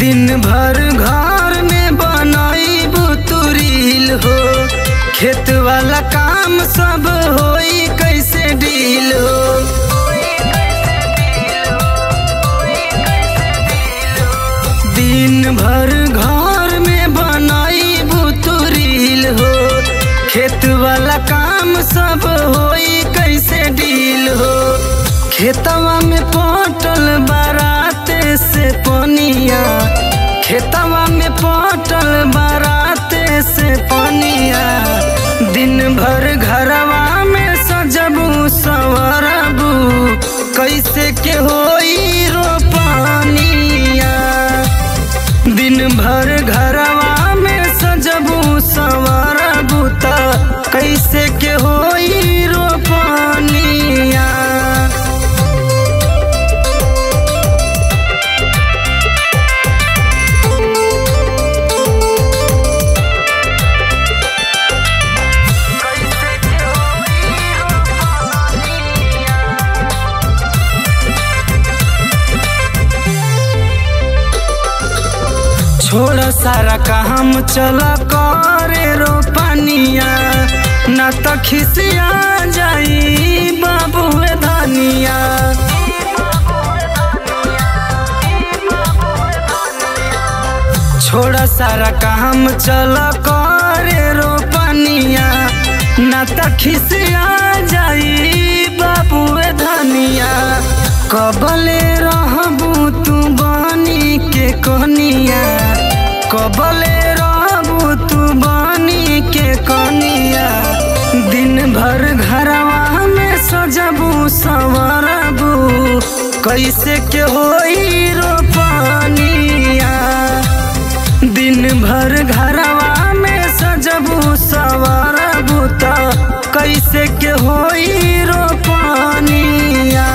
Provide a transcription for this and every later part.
दिन भर घर में बनाईबू तू रील हो, खेत वाला काम सब होई कैसे डील हो। दिन भर घर में बनाईबू तू रील हो, खेत वाला काम सब होई कैसे डील हो। खेतवा में पटल बाराते से पनिया, खेतवा में पटल बाराते से पनिया। दिन भर घरवा में सजबू संवरबू कैसे के होई रोपनिया। दिन भर घरवा में सजबू संवरबू त कैसे के होई रोपनिया। छोड़ सारा काम चला करे रोपनिया, न तो खिसिया जाई बाबू धनिया। छोड़ सारा काम चला करे रोपनिया, न तो खिसिया जाई बाबू धनिया। कबले रहबू तू बनी के कनिया, कबले रहबू तू बनी के कनिया। दिन भर घरवा में सजबू संवरबू कैसे के होई रोपनिया। दिन भर घरवा में सजबू संवरबू त कैसे के होई रोपनिया।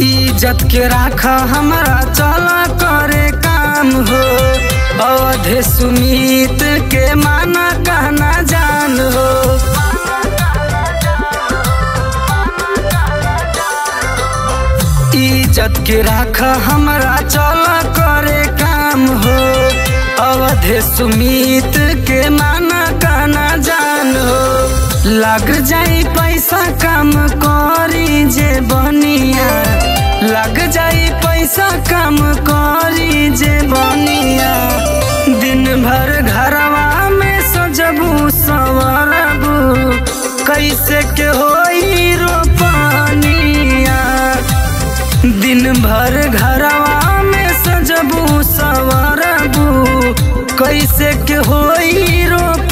इज्जत के राखा हमारा चला करे काम हो, अवधे सुमित के माना कहना जान हो। इज्जत के राखा हमारा चला करे काम हो, अवधे सुमित के माना कहना जान हो। लग जाई पैसा काम करी जे बनिया, लग जाई पैसा काम करी जे बनिया। दिन भर घरवा में सजबू संवरबू कैसे के होई रोपनिया। दिन भर घरवा में सजबू संवरबू कैसे के होई रोपनिया।